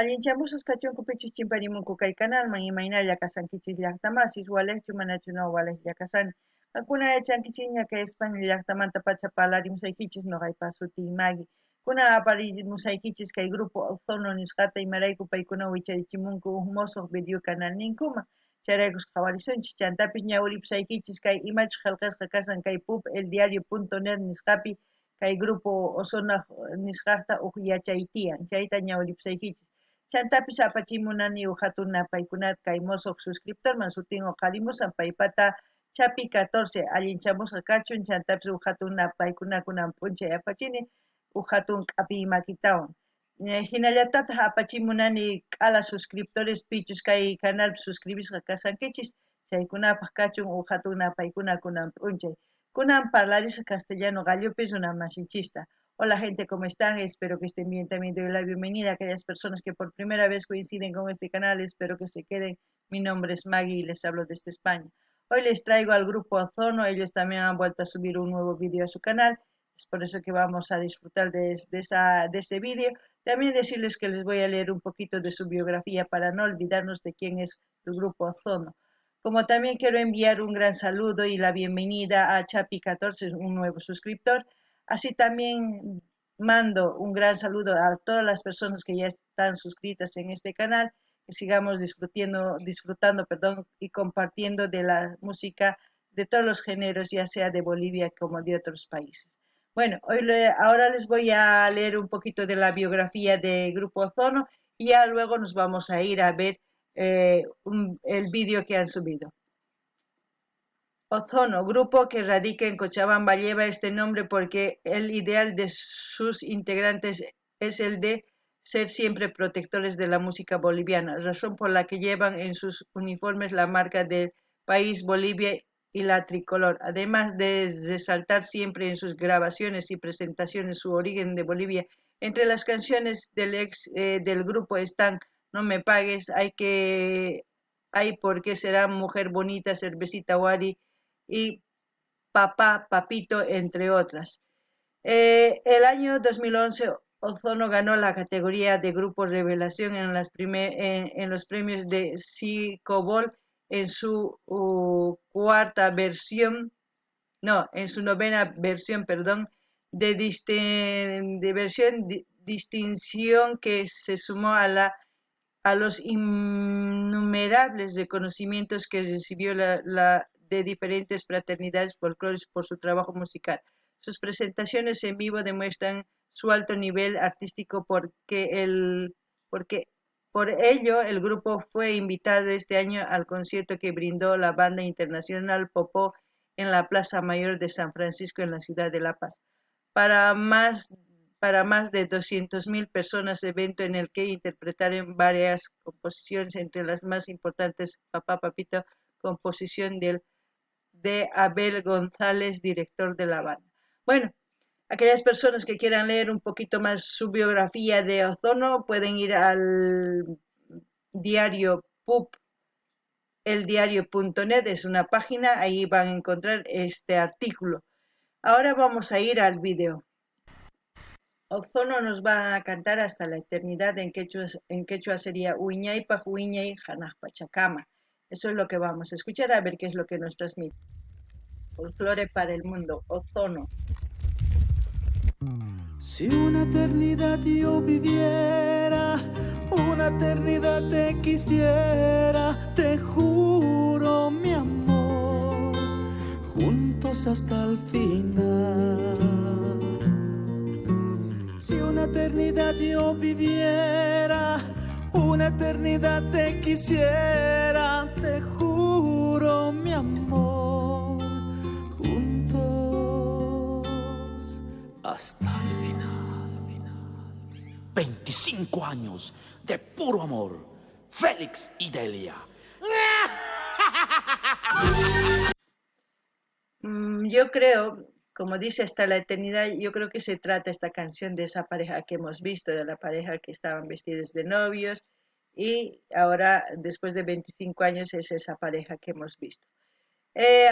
Allinchamusas kachunkupichis chimparimunku kay canalman imaynalla kasankichis llaqtamasis walejchu manachu no walej kasani. Kankuna yachankichis ña España llaqtamanta pacha parlarimusaykichis noqaypas suti Maggie. Kuna aparimusaykichis kay grupo Ozono nisqata imarayku paykuna wicharichimunku mosoq video canal ninkuma. Chayraykus qhawarisunchis chantapis ñawiripusaykichis kay imachu qillqisqa kasan kay pub eldiario.net nisqapi kay grupo Ozono nisqaqta yachay tiyan chayta ñawiripusaykichis. Chantapis apachimunani hatuna paykunata kay mosoq suscriptorman sutinwan qhalimusan paypata chapi 14 allinchamusqa kachun chantapis hatuna paykunakunan p'unchay apachini hatun k'api makitawan. Hinallatataq apachimunani k'ala suscriptores pichus kay canal suscribisqa kasankichis chaykunapaq kachun hatuna paykunakunan p'unchay. Kunan parlarisqa castellano gallopis runa masinchista. Hola gente, ¿cómo están? Espero que estén bien. También doy la bienvenida a aquellas personas que por primera vez coinciden con este canal. Espero que se queden. Mi nombre es Maggie y les hablo desde España. Hoy les traigo al grupo Ozono. Ellos también han vuelto a subir un nuevo vídeo a su canal. Es por eso que vamos a disfrutar de ese vídeo. También decirles que les voy a leer un poquito de su biografía para no olvidarnos de quién es el grupo Ozono. Como también quiero enviar un gran saludo y la bienvenida a Chapi14, un nuevo suscriptor. Así también mando un gran saludo a todas las personas que ya están suscritas en este canal, que sigamos disfrutando y compartiendo de la música de todos los géneros, ya sea de Bolivia como de otros países. Bueno, ahora les voy a leer un poquito de la biografía de Grupo Ozono y ya luego nos vamos a ir a ver el vídeo que han subido. Ozono, grupo que radica en Cochabamba, lleva este nombre porque el ideal de sus integrantes es el de ser siempre protectores de la música boliviana, razón por la que llevan en sus uniformes la marca del país Bolivia y la tricolor, además de resaltar siempre en sus grabaciones y presentaciones su origen de Bolivia. Entre las canciones del grupo están No me pagues, Hay por qué será, Mujer bonita, Cervecita Wari y Papá, Papito, entre otras. El año 2011 Ozono ganó la categoría de Grupo Revelación en los premios de Psicobol en su en su novena versión, de distinción que se sumó a los innumerables reconocimientos que recibió de diferentes fraternidades folclóricas por su trabajo musical. Sus presentaciones en vivo demuestran su alto nivel artístico porque por ello el grupo fue invitado este año al concierto que brindó la banda internacional Popó en la Plaza Mayor de San Francisco en la ciudad de La Paz. Para más de 200.000 personas, evento en el que interpretaron varias composiciones, entre las más importantes Papá Papito, composición de Abel González, director de la banda. Bueno, aquellas personas que quieran leer un poquito más su biografía de Ozono pueden ir al diario pub, eldiario.net, es una página, ahí van a encontrar este artículo. Ahora vamos a ir al vídeo. Ozono nos va a cantar Hasta la eternidad, en quechua sería Uiñaypa Huiñay Hanaj Pachacama. Eso es lo que vamos a escuchar, a ver qué es lo que nos transmite. Folclore para el mundo, Ozono. Si una eternidad yo viviera, una eternidad te quisiera, te juro mi amor, juntos hasta el final. Si una eternidad yo viviera, una eternidad te quisiera, te juro mi amor, juntos hasta el final. 25 años de puro amor. Félix y Delia. Yo creo, como dice Hasta la eternidad, yo creo que se trata esta canción de esa pareja que hemos visto, de la pareja que estaban vestidos de novios y ahora, después de 25 años, es esa pareja que hemos visto.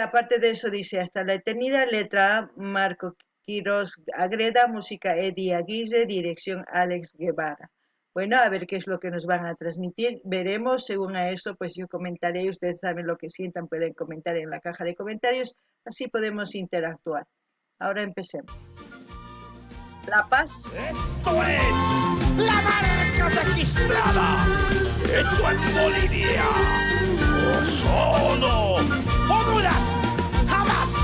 Aparte de eso, dice Hasta la eternidad, letra Marco Quirós Agreda, música Eddie Aguirre, dirección Alex Guevara. Bueno, a ver qué es lo que nos van a transmitir. Veremos, según a eso, pues yo comentaré. Ustedes saben lo que sientan, pueden comentar en la caja de comentarios. Así podemos interactuar. Ahora empecemos. La Paz. Esto es la marca registrada, hecho en Bolivia. Ozono, Honduras, jamás.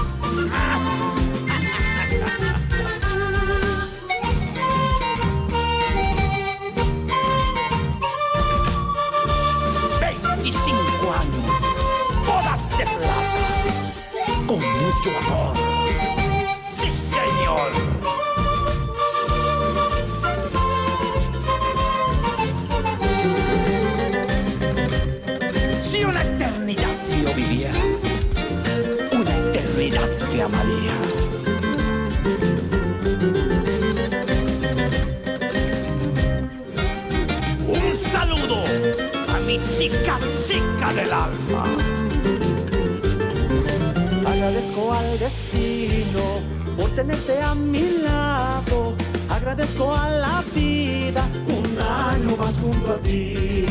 25 años, bodas de plata, con mucho amor. Sí, señor. Si una eternidad yo viviera, una eternidad te amaría. Un saludo a mi chica del alma. Agradezco al destino por tenerte a mi lado. Agradezco a la vida un año más junto a ti.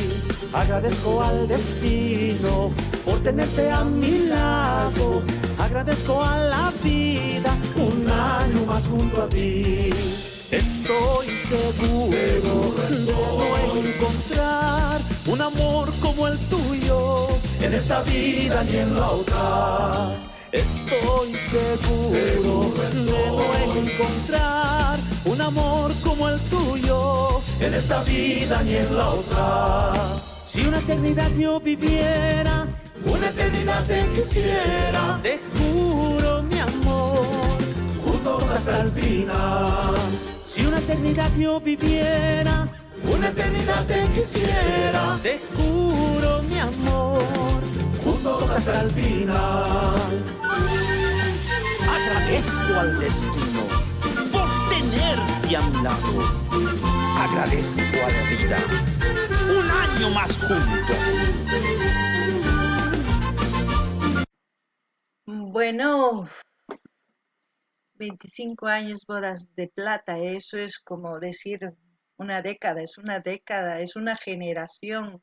Agradezco al destino por tenerte a mi lado. Agradezco a la vida un año más junto a ti. Estoy seguro de no encontrar un amor como el tuyo en esta vida ni en la otra. Estoy seguro de no encontrar un amor como el tuyo en esta vida ni en la otra. Si una eternidad yo viviera, una eternidad te quisiera, te juro mi amor, juntos hasta el final. Si una eternidad yo viviera, una eternidad te quisiera, te juro mi amor, juntos hasta el final. Agradezco al destino por tenerte a mi lado. Agradezco a la vida un año más juntos. Bueno, 25 años bodas de plata, eso es como decir una década, es una generación.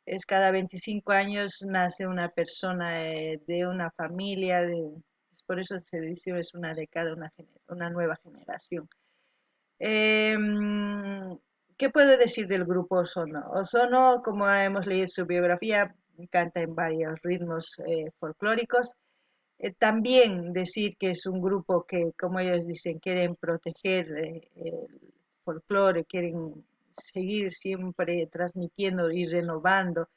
Es cada 25 años nace una persona de una familia, por eso se dice es una década, una nueva generación. ¿Qué puedo decir del grupo Ozono? Ozono, como hemos leído su biografía, canta en varios ritmos folclóricos. También decir que es un grupo que, como ellos dicen, quieren proteger el folclore, quieren seguir siempre transmitiendo y renovando.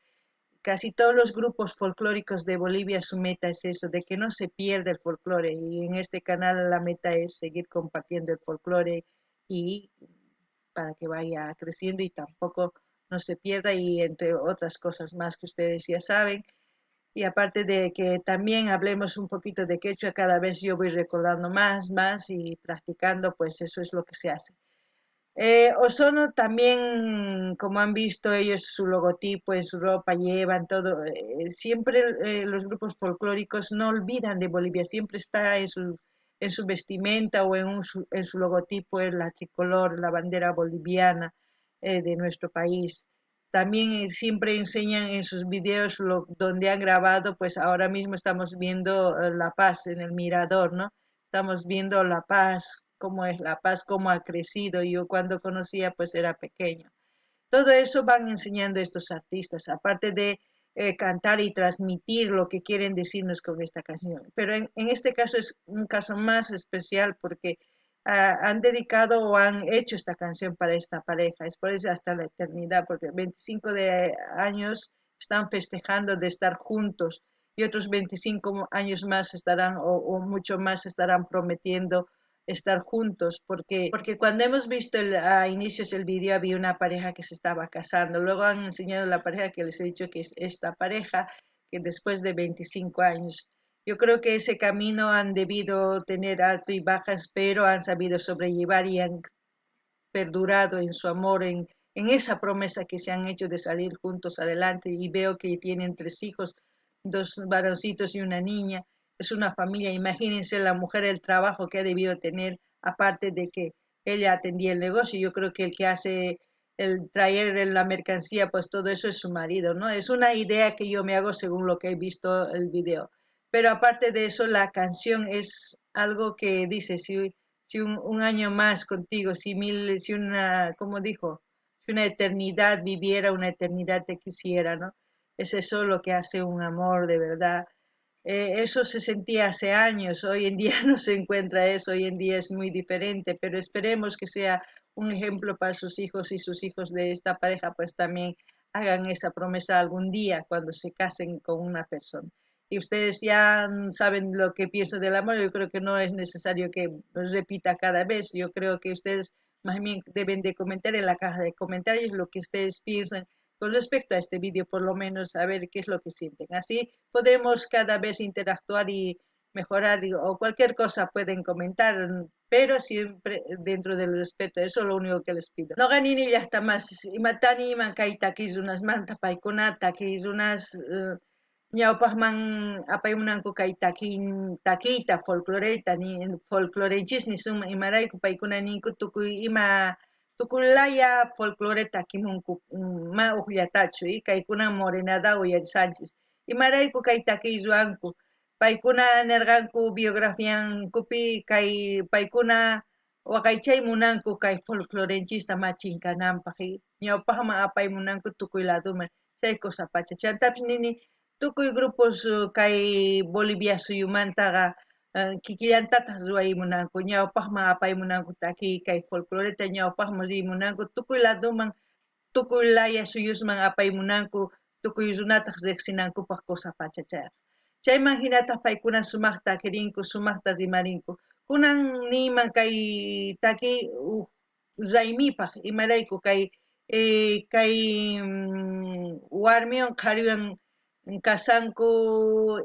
Casi todos los grupos folclóricos de Bolivia, su meta es eso, de que no se pierda el folclore. Y en este canal la meta es seguir compartiendo el folclore y para que vaya creciendo y tampoco no se pierda y entre otras cosas más que ustedes ya saben. Y aparte de que también hablemos un poquito de quechua, cada vez yo voy recordando más y practicando, pues eso es lo que se hace. Ozono también, como han visto ellos, su logotipo en su ropa llevan todo. Siempre los grupos folclóricos no olvidan de Bolivia, siempre está en su vestimenta o en su logotipo, en la tricolor, la bandera boliviana de nuestro país. También siempre enseñan en sus videos donde han grabado, pues ahora mismo estamos viendo La Paz en el Mirador, ¿no? Estamos viendo La Paz, cómo es La Paz, cómo ha crecido. Yo cuando conocía pues era pequeño. Todo eso van enseñando estos artistas, aparte de cantar y transmitir lo que quieren decirnos con esta canción. Pero en este caso es un caso más especial porque han dedicado o han hecho esta canción para esta pareja. Es por eso hasta la eternidad, porque 25 años están festejando de estar juntos y otros 25 años más estarán o mucho más estarán prometiendo estar juntos, porque cuando hemos visto a inicios del vídeo había una pareja que se estaba casando, luego han enseñado la pareja que les he dicho que es esta pareja, que después de 25 años, yo creo que ese camino han debido tener alto y bajas, pero han sabido sobrellevar y han perdurado en su amor, en esa promesa que se han hecho de salir juntos adelante y veo que tienen 3 hijos, 2 varoncitos y una niña. Es una familia, imagínense la mujer el trabajo que ha debido tener, aparte de que ella atendía el negocio. Yo creo que el que hace el traer la mercancía, pues todo eso es su marido, ¿no? Es una idea que yo me hago según lo que he visto el video. Pero aparte de eso, la canción es algo que dice, si un año más contigo, si una, como dijo, si una eternidad viviera, una eternidad te quisiera, ¿no? Es eso lo que hace un amor de verdad. Eso se sentía hace años, hoy en día no se encuentra eso, hoy en día es muy diferente, pero esperemos que sea un ejemplo para sus hijos y sus hijos de esta pareja pues también hagan esa promesa algún día cuando se casen con una persona. Y ustedes ya saben lo que pienso del amor, yo creo que no es necesario que repita cada vez, yo creo que ustedes más bien deben de comentar en la caja de comentarios lo que ustedes piensan con respecto a este vídeo, por lo menos saber qué es lo que sienten. Así podemos cada vez interactuar y mejorar o cualquier cosa pueden comentar, pero siempre dentro del respeto. Eso es lo único que les pido. No ganini ya está más. Imatani iman kaitakiz unas manta paikunata, kiz unas ñawpajman apaymunanku kay takiyta folcloreta ni folclorenchis ni suma imarayku paykuna ninku tukuy ima tukuylaya folcloreta kimunku ma uqllatachu y kaykuna morenada uyarisanchis imarayku kay takiy ruwanku paykuna nerqanku biografiankupi kay paykuna waqaychay munanku kay folclorenchista machinkananpaq ñawpajman apaymunanku tukuy ladoman chay cosa pacha chantapis nini tukuy grupos kay Bolivia suyumantaqa kikillantatas ruwaymunanku ñawpaqman apaymunanku takiy kay folcloreta ñawpaqman riymunanku tukuy ladoman tukuy laya suyusman apaymunanku tukuy runataq riqsinankupaq cosa pachachayqa chayman hinataq paykuna sumaqta quirinku sumaqta rimarinku kunan niyman kay takiy raymipaq imarayku kay kay warmiwan qhariwan kasanku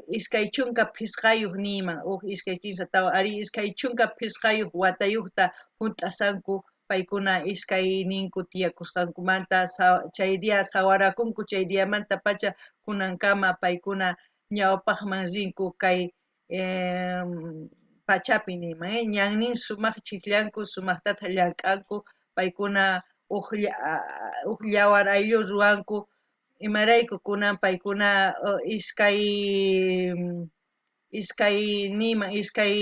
iskay chunka pisqayuq niyman iskay kimsa tawa ari iskay chunka pisqayuq watayuqta hunt'asanku paykuna iskay ninku tiyakusqankumanta chay dia sawarakunku chay diamanta pacha kunankama paykuna ñawpaqman rinku kay pachapi niyman ñannin sumaq chiklanku sumaqtata llank'anku paykuna huk yawar ayllu ruwanku imarayku kunan paykuna iskay niyman iskay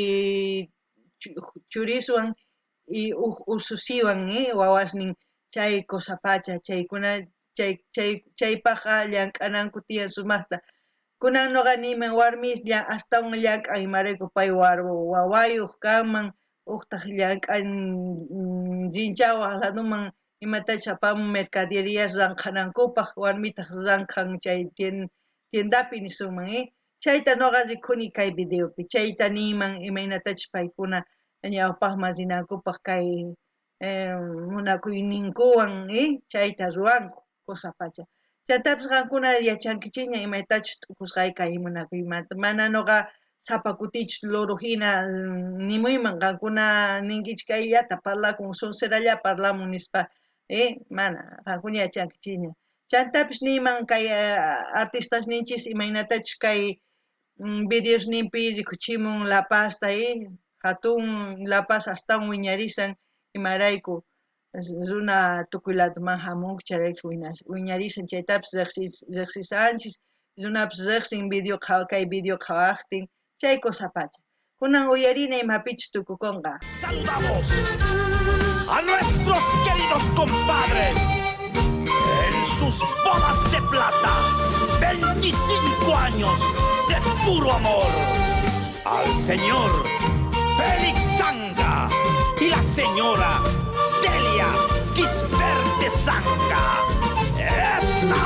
churiswan y ususiwan wawasnin chay cosa pacha chaykuna chaypaqa llank'ananku tiyan sumaqta kunan nuqa niyman warmis astawan llank'an imarayku pay wawayuq kanman uqtaq llank'an rinchawaq laduman imatachu apamun mercaderias ranqanankupaq warmitaq ranqan chay tiendapi nisunman chayta nuqa rikhuni kay videopi chayta niyman imaynatachus paykuna ñawpaqman rinankupaq kay munakuyninkuwan chayta ruwanku cosa pacha chaytapas qankuna yachankichikña imaytachus t'ukusqayka kay munakuymanta mana nuqa sapa kutichus lorohina nimuyman qankuna ninkichik ayllata parlakun sonseralla parlamun nispa mana qankuna yachankichikña chantapis niyman kay artistas ninchis imaynatachus kay videosninpi rikuchimun La Pazta hatun La Paz astawan wiñarisan imarayku runa tukuy ladoman hamunku chayraykus wiñarisan chaytapis riqsisanchis runapis riqsin kay video qhawaqtin chay cosa pacha kunan uyarina imapichus tukukunqa. Saludamos a nuestros queridos compadres en sus bodas de plata, 25 años de puro amor, al señor Félix Zanga y la señora Delia Gisberte Zanga. ¡Esa!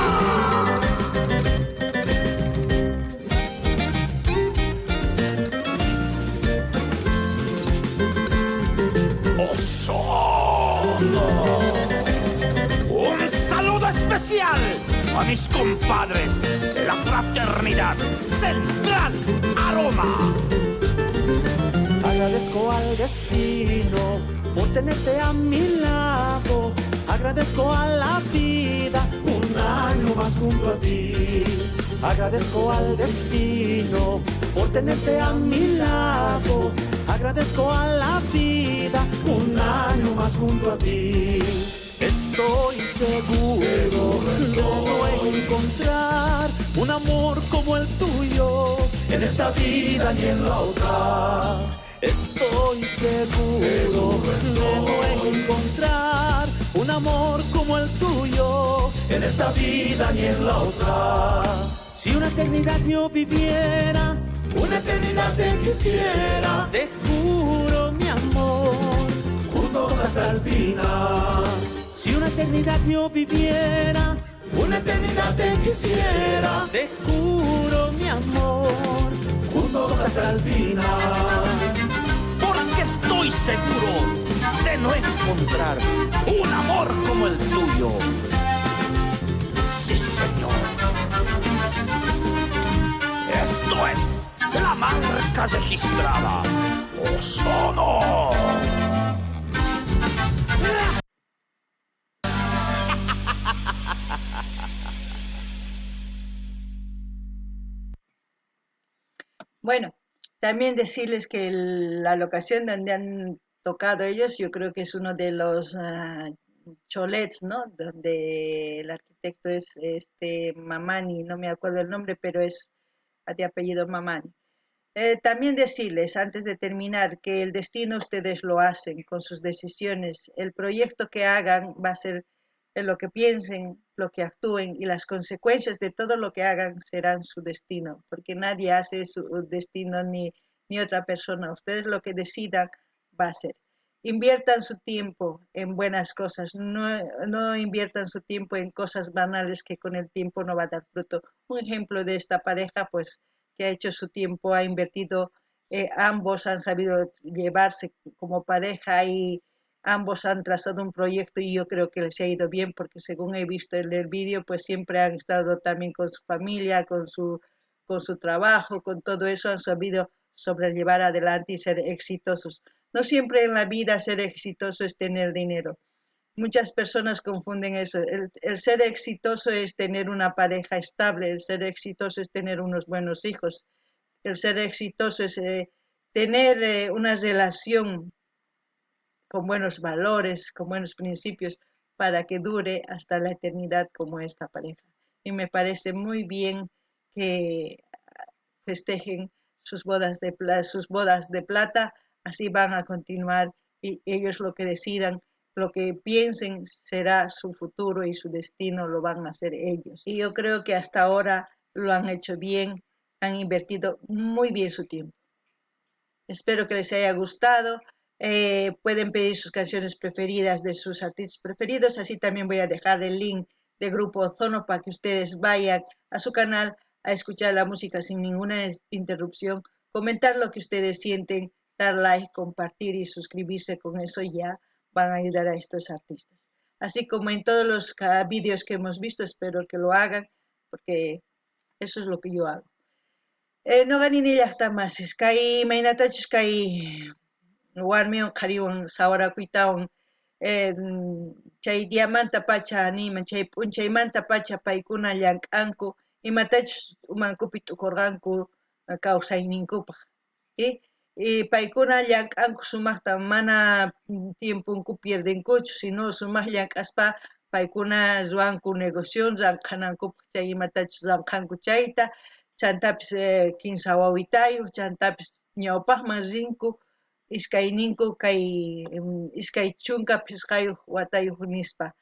Un saludo especial a mis compadres de la fraternidad Central Aroma. Agradezco al destino por tenerte a mi lado. Agradezco a la vida un año más junto a ti. Agradezco al destino por tenerte a mi lado. Agradezco a la vida un año más junto a ti. Estoy seguro de no encontrar un amor como el tuyo en esta vida ni en la otra. Estoy seguro de no encontrar un amor como el tuyo en esta vida ni en la otra. Si una eternidad yo viviera, una eternidad te quisiera, te juro mi amor, juntos hasta el final. Si una eternidad yo viviera, una eternidad te quisiera, te juro mi amor, juntos hasta el final. Porque estoy seguro de no encontrar un amor como el tuyo. Sí, señor. Esto es la marca registrada Ozono. Bueno, también decirles que la locación donde han tocado ellos, yo creo que es uno de los cholets, ¿no? Donde el arquitecto es Mamani, no me acuerdo el nombre, pero es de apellido Mamani. También decirles, antes de terminar, que el destino ustedes lo hacen con sus decisiones. El proyecto que hagan va a ser lo que piensen, lo que actúen y las consecuencias de todo lo que hagan serán su destino, porque nadie hace su destino ni otra persona. Ustedes lo que decidan va a ser. Inviertan su tiempo en buenas cosas, no inviertan su tiempo en cosas banales que con el tiempo no va a dar fruto. Un ejemplo de esta pareja, pues, que ha hecho su tiempo, ha invertido, ambos han sabido llevarse como pareja y ambos han trazado un proyecto y yo creo que les ha ido bien porque según he visto en el vídeo, pues siempre han estado también con su familia, con su trabajo, con todo eso, han sabido sobrellevar adelante y ser exitosos. No siempre en la vida ser exitoso es tener dinero. Muchas personas confunden eso. El ser exitoso es tener una pareja estable, el ser exitoso es tener unos buenos hijos, el ser exitoso es tener una relación con buenos valores, con buenos principios, para que dure hasta la eternidad como esta pareja. Y me parece muy bien que festejen sus bodas de plata, así van a continuar y ellos lo que decidan, lo que piensen será su futuro y su destino lo van a hacer ellos. Y yo creo que hasta ahora lo han hecho bien, han invertido muy bien su tiempo. Espero que les haya gustado. Pueden pedir sus canciones preferidas de sus artistas preferidos. Así también voy a dejar el link de Grupo Ozono para que ustedes vayan a su canal a escuchar la música sin ninguna interrupción, comentar lo que ustedes sienten, dar like, compartir y suscribirse. Con eso ya van a ayudar a estos artistas. Así como en todos los vídeos que hemos visto, espero que lo hagan porque eso es lo que yo hago. No ganini llaqtamas, kay maynatachus kay warmiwan qhariwan sawarakuytawan chay diamanta pacha nima chay p'unchaymanta pacha paykuna llank'anku imatachus umankupi t'ukurqanku kawsayninkupaq y paykuna llank'anku sumaqta mana tiempunku pierdinkuchu sino sumaq llank'aspa paykuna ruwanku negocion ranqanankupaq chay imatachus ranqanku chayta chantapis kinsa wawitayuq chantapis ñawpaqman rinku iskayninku kay iskay chunka pisqayuq watayuq nispa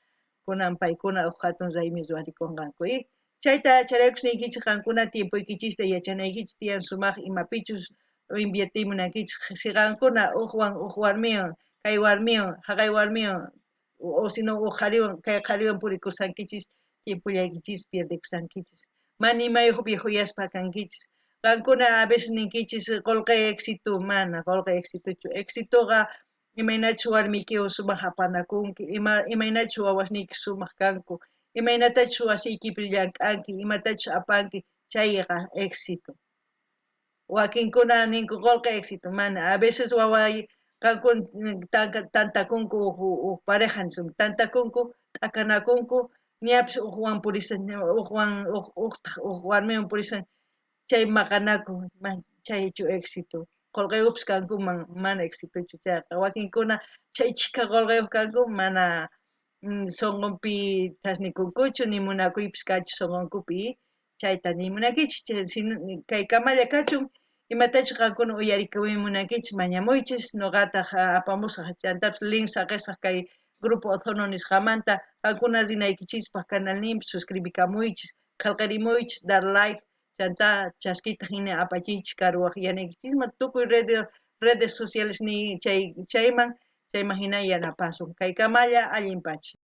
kunan paykuna huk hatun raymi ruwarikunqanku y chayta charaykusninkichik qankuna tiempuykichista yachanaykichis tiyan sumaq imapichus invertimunankichik siqankuna huk warmiwan kay warmiwan haqay warmiwan o sino huk qhariwan kay qhariwan purikursankichis tiempullaykichis pierdikusankichis mana imayuq viejuyaspa kankichis qankuna a veces ninkichis qullqi éxito mana qullqi éxitochu éxitoqa imaynachus warmiykiwan sumaq apanakunki imaynachus wawasniyki sumaq kanku imaynatachus wasiykipi llank'anki imatachus apanki chayqa éxito wakinkuna ninku qullqi éxito mana a veces waway qankuna tantakunku huk pareja nispa tantakunku t'akanakunku ñapis hukwan purisan huk warmiwan purisan chay maqanaku chaychu éxito qullqiyuqpis kankuman mana éxitochu chayqa wakinkuna chay chika qullqiyuq kanku mana sonqonpi thasnikunkuchu nimunakuypis kachu sonqonkupi chayta nimunakichis kay kamalla kachun imatachus qankuna uyarikamunkichis mañamuychis nuqataq apamusaq chantapis link saqisaq kay grupo Ozono nisqamanta qankuna rinaykichispa canalninpi suscribikamuychis qallqirimuychis dar like chanta chaskita hina apachiychis karuwaq yanaykichisma tukuy redes sociales ni chayman hina yanapasun kay kamalla allinpacha